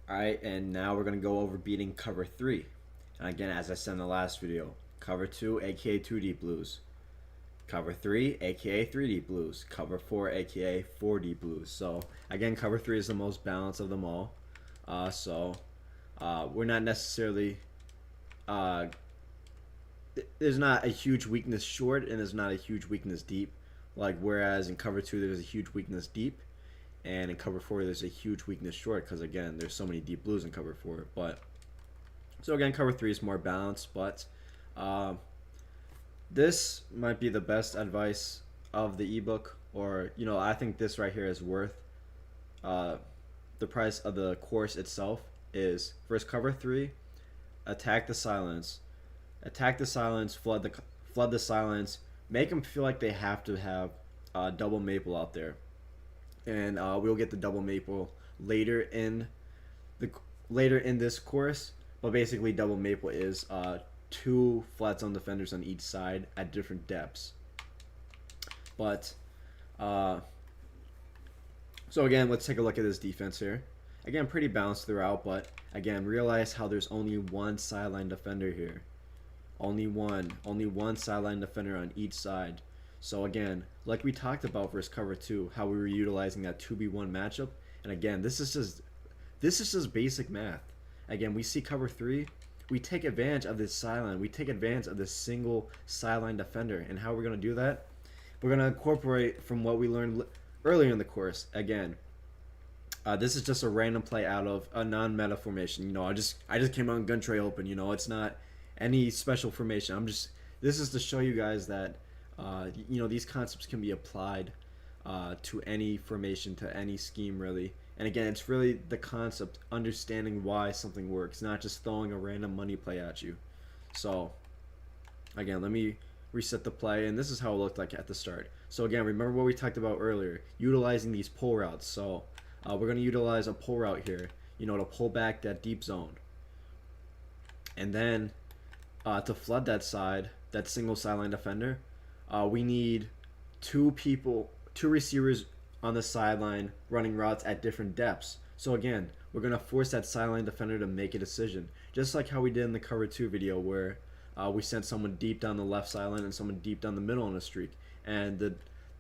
Alright, and now we're going to go over beating cover 3. And again, as I said in the last video, cover 2, aka 2 deep blues. Cover 3, aka 3 deep blues. Cover 4, aka 4 deep blues. So, again, cover 3 is the most balanced of them all. We're not necessarily. Uh, there's not a huge weakness short, and there's not a huge weakness deep. Like, whereas in cover 2, there's a huge weakness deep. And in cover 4, there's a huge weakness short because, again, there's so many deep blues in cover 4. But so, again, cover 3 is more balanced. But this might be the best advice of the ebook. Or, I think this right here is worth the price of the course itself. Is first cover 3, attack the silence. Attack the silence, flood the silence. Make them feel like they have to have double maple out there. And we'll get the double maple later in this course. But basically, double maple is 2 flat zone defenders on each side at different depths. But so again, let's take a look at this defense here. Again, pretty balanced throughout, but again, realize how there's only one sideline defender here. Only one sideline defender on each side. So again, like we talked about versus cover 2, how we were utilizing that 2v1 matchup. And again, this is just basic math. Again, we see cover 3, we take advantage of this sideline. We take advantage of this single sideline defender. And how we're going to do that? We're going to incorporate from what we learned earlier in the course. Again, this is just a random play out of a non-meta formation. I just came on gun tray open. It's not any special formation. This is to show you guys that these concepts can be applied to any formation, to any scheme, really. And again, it's really the concept, understanding why something works, not just throwing a random money play at you. So again, let me reset the play, and this is how it looked like at the start. So again, remember what we talked about earlier, utilizing these pull routes. So we're going to utilize a pull route here, to pull back that deep zone. And then to flood that side, that single sideline defender, we need 2 receivers on the sideline running routes at different depths. So again, we're going to force that sideline defender to make a decision. Just like how we did in the cover 2 video where we sent someone deep down the left sideline and someone deep down the middle on a streak. And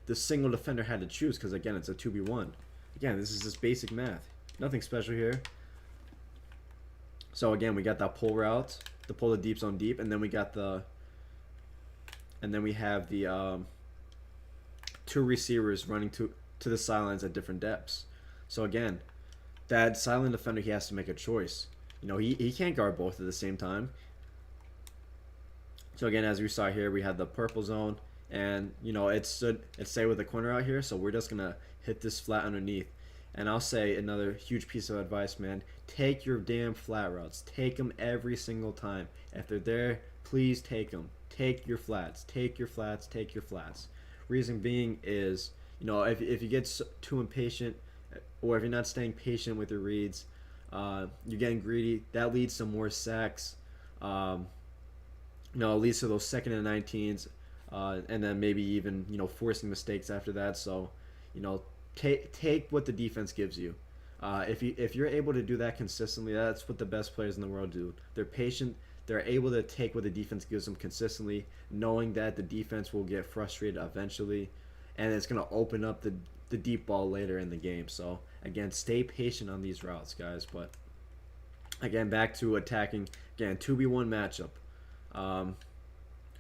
the single defender had to choose because, again, it's a 2v1. Again, this is just basic math. Nothing special here. So again, we got that pull route to pull the deep zone deep, and then we got we have the 2 receivers running to the sidelines at different depths. So again, that silent defender, he has to make a choice. He can't guard both at the same time. So again, as we saw here, we had the purple zone, and it stayed with the corner out here, so we're just gonna hit this flat underneath. And I'll say another huge piece of advice, man, take your damn flat routes. Take them every single time. If they're there, please take them. Take your flats. Take your flats. Take your flats. Reason being is, if you get too impatient, or if you're not staying patient with your reads, you're getting greedy. That leads to more sacks. It leads to those 2nd and 19s, and then maybe even forcing mistakes after that. So, take what the defense gives you. If you're able to do that consistently, that's what the best players in the world do. They're patient. They're able to take what the defense gives them consistently, knowing that the defense will get frustrated eventually, and it's going to open up the deep ball later in the game. So again, stay patient on these routes, guys. But again, back to attacking. Again, 2v1 matchup.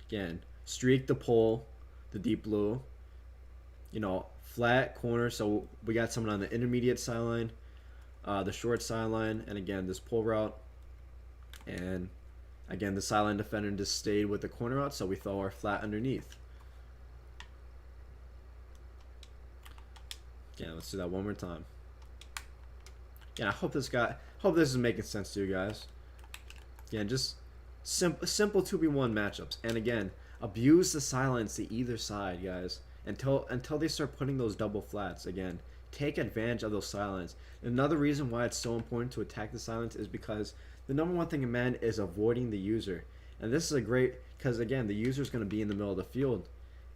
Again, streak the pull, the deep blue. Flat corner. So we got someone on the intermediate sideline, the short sideline, and again this pull route. And again, the sideline defender just stayed with the corner route, so we throw our flat underneath. Again, let's do that one more time. Yeah, I hope this is making sense to you guys. Again, just simple 2v1 matchups. And again, abuse the silence to either side, guys, until they start putting those double flats. Again, take advantage of those silence. Another reason why it's so important to attack the silence is because the number one thing in Madden is avoiding the user. And this is a great, because again, the user is going to be in the middle of the field,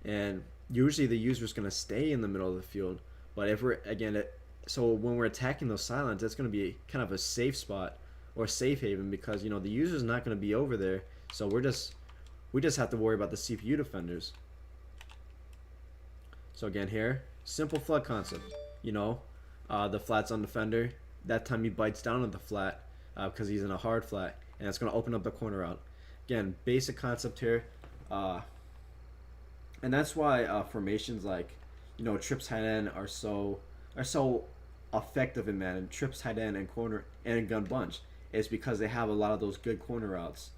and usually the user is going to stay in the middle of the field. But if we're, again, So when we're attacking those sidelines, that's going to be kind of a safe spot or safe haven because you know the user's not going to be over there. So we just have to worry about the CPU defenders. So again here, simple flood concept. You know, the flat's on defender. That time he bites down on the flat because he's in a hard flat, and it's going to open up the corner out. Again, basic concept here, and that's why formations like you know trips tight end are so effective in Madden. Trips tight end and corner and gun bunch is because they have a lot of those good corner routes.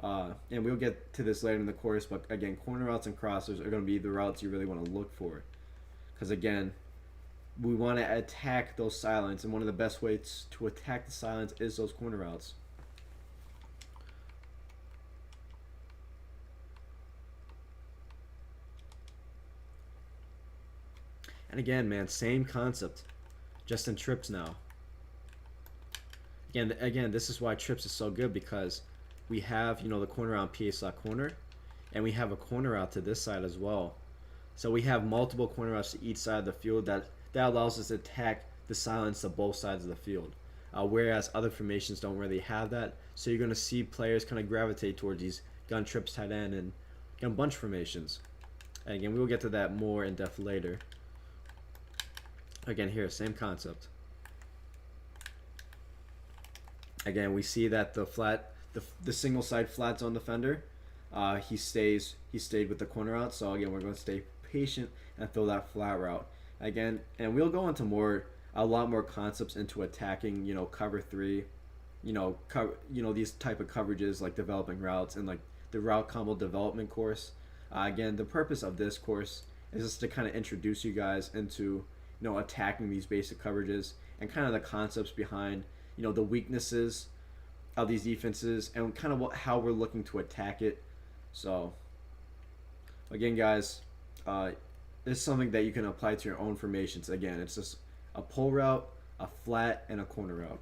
And we'll get to this later in the course, but again, corner routes and crossers are going to be the routes you really want to look for. Because again, we want to attack those sidelines, and one of the best ways to attack the sidelines is those corner routes. And again, man, same concept, just in trips now. Again, this is why trips is so good because we have you know the corner on PA slot corner, and we have a corner out to this side as well. So we have multiple corner routes to each side of the field that allows us to attack the silence of both sides of the field. Whereas other formations don't really have that, so you're going to see players kind of gravitate towards these gun trips tight end and gun bunch formations. And again, we will get to that more in depth later. Again, here, same concept. Again, we see that the single side flats on defender. He stayed with the corner out. So again, we're going to stay patient and throw that flat route again. And we'll go into a lot more concepts into attacking. You know, cover three. You know, these type of coverages like developing routes and like the route combo development course. Again, the purpose of this course is just to kind of introduce you guys into you know attacking these basic coverages and kind of the concepts behind you know the weaknesses of these defenses and kind of how we're looking to attack it. So again, guys, this is something that you can apply to your own formations. Again, it's just a pull route, a flat, and a corner route.